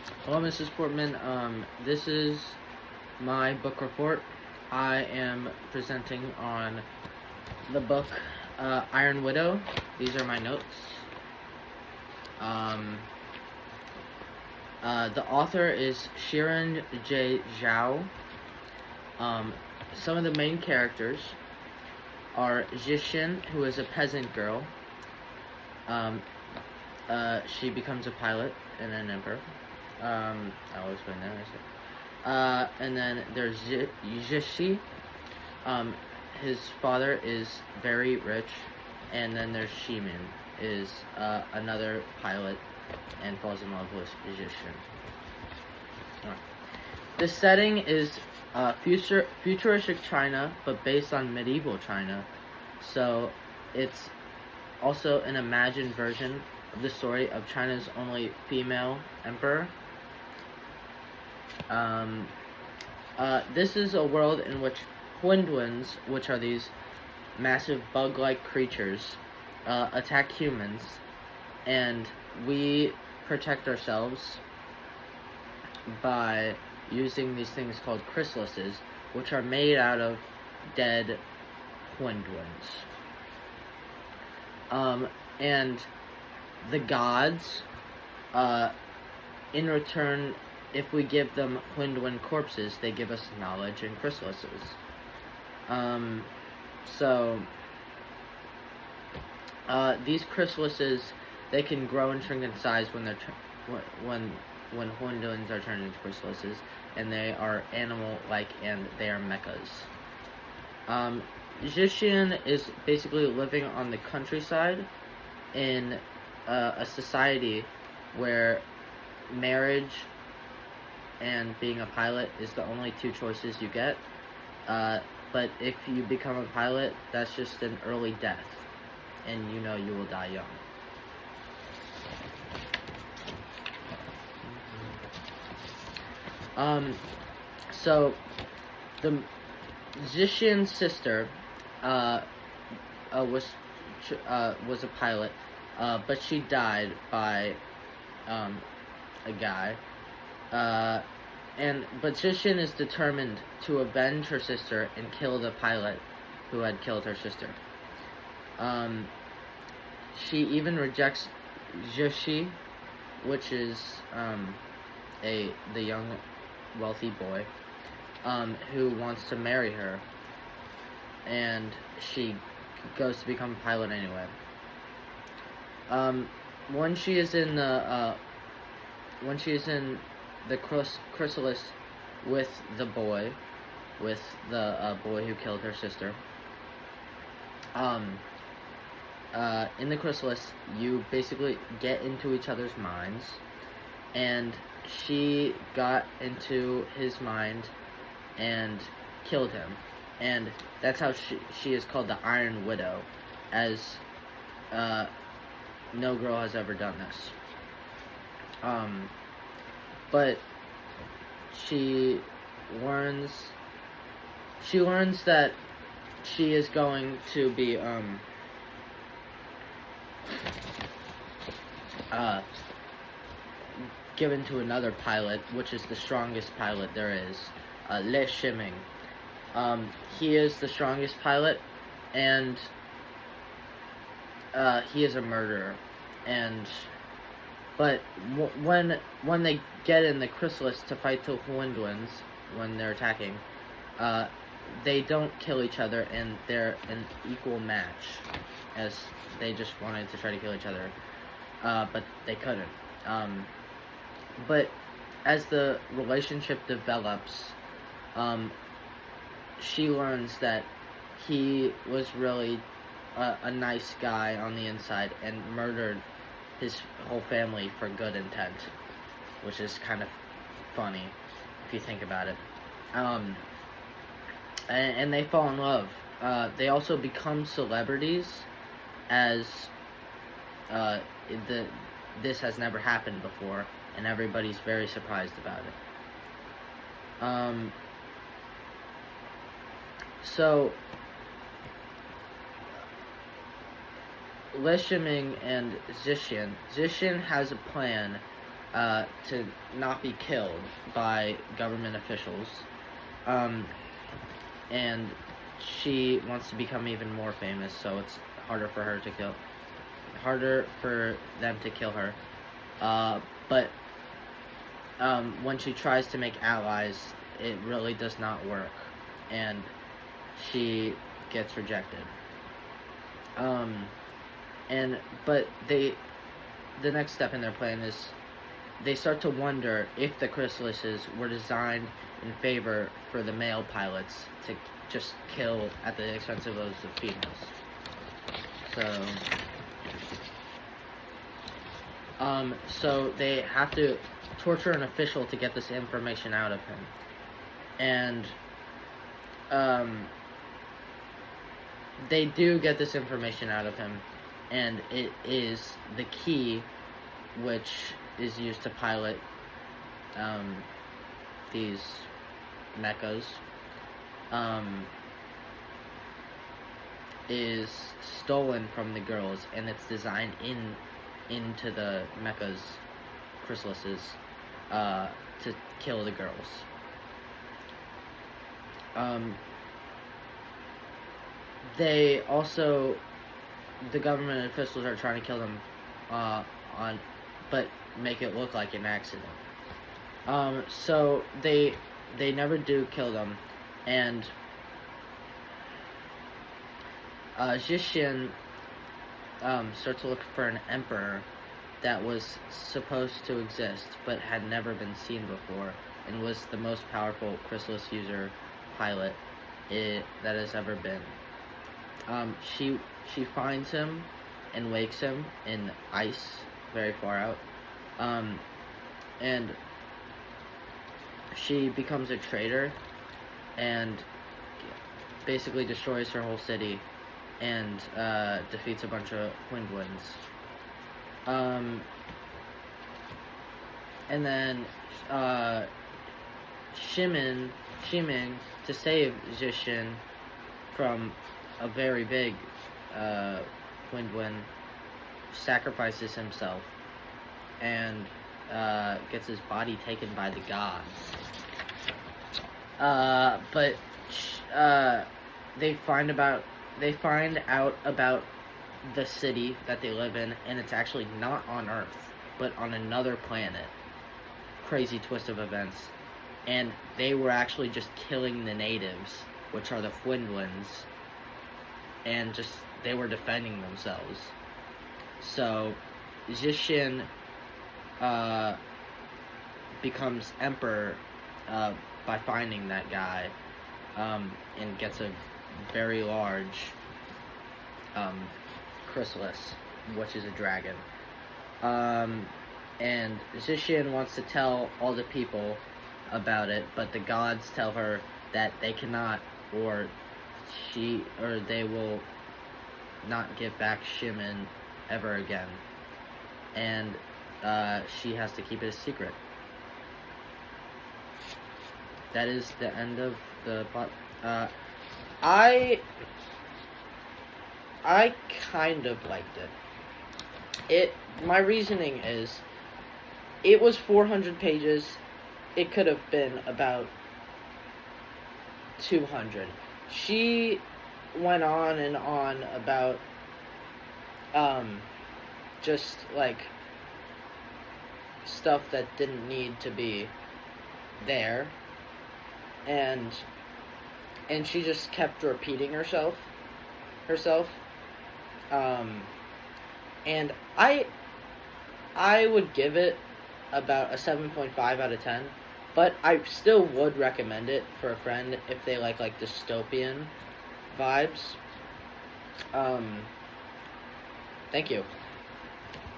Hello, Mrs. Portman. This is my book report. I am presenting on the book Iron Widow. These are my notes. The author is Shirin J. Zhao. Some of the main characters are Zixin, who is a peasant girl. She becomes a pilot and an emperor. I'll explain that. And then there's Zixi. His father is very rich. And then there's Shimin, is another pilot, and falls in love with Zixin. The setting is futuristic China, but based on medieval China. So it's also an imagined version of the story of China's only female emperor. This is a world in which Huanduans, which are these massive bug-like creatures, attack humans, and we protect ourselves by using these things called chrysalises, which are made out of dead Huanduans. And the gods, in return, if we give them Huanduan corpses, they give us knowledge and chrysalises. These chrysalises, they can grow and shrink in size when they're when Huanduans are turned into chrysalises, and they are animal-like, and they are mechas. Zixin is basically living on the countryside in a society where marriage and being a pilot is the only two choices you get. But if you become a pilot, that's just an early death, and you know you will die young. So the Zixin's sister was a pilot, but she died by a guy. But Zixin is determined to avenge her sister and kill the pilot who had killed her sister. She even rejects Zixi, which is the young wealthy boy who wants to marry her, and she goes to become a pilot anyway. When she is in the chrysalis with the boy who killed her sister. In the chrysalis, you basically get into each other's minds, and she got into his mind and killed him, and that's how she is called the Iron Widow, as no girl has ever done this. But she learns that she is going to be given to another pilot, which is the strongest pilot there is, Le Shiming. He is the strongest pilot, and he is a murderer. But when they get in the chrysalis to fight the Huanduans, when they're attacking, they don't kill each other, and they're an equal match, as they just wanted to try to kill each other, but they couldn't. But as the relationship develops, she learns that he was really a nice guy on the inside and murdered his whole family for good intent, which is kind of funny if you think about it. And they fall in love. They also become celebrities, as this has never happened before, and everybody's very surprised about it. So Le Shiming and Zixin has a plan to not be killed by government officials. And she wants to become even more famous, so it's harder for them to kill her. But when she tries to make allies, it really does not work, and she gets rejected. But the next step in their plan is they start to wonder if the chrysalises were designed in favor for the male pilots to just kill at the expense of those of females. So they have to torture an official to get this information out of him. And they do get this information out of him, and it is the key which is used to pilot these mechas, is stolen from the girls, and it's designed into the mechas chrysalises to kill the girls. They also, the government officials are trying to kill them but make it look like an accident. So they never do kill them, and Zhishin starts to look for an emperor that was supposed to exist but had never been seen before, and was the most powerful chrysalis user pilot that has ever been. She finds him and wakes him in ice very far out, and she becomes a traitor and basically destroys her whole city and defeats a bunch of Windwinds. And then Shiming, to save Zhishin from a very big Windwind, sacrifices himself and gets his body taken by the gods. But they find out about the city that they live in, and it's actually not on Earth, but on another planet. Crazy twist of events. And they were actually just killing the natives, which are the Windwinds, and just they were defending themselves. So Zhishin becomes emperor by finding that guy, and gets a very large chrysalis, which is a dragon. And Zhishin wants to tell all the people about it, but the gods tell her that they cannot, or they will not give back Shiming ever again, and she has to keep it a secret. That is the end of the plot. I kind of liked it. My reasoning is, it was 400 pages. It could have been about 200. She went on and on about just like stuff that didn't need to be there, and she just kept repeating herself. And I would give it about a 7.5 out of 10, but I still would recommend it for a friend if they like dystopian vibes. Thank you.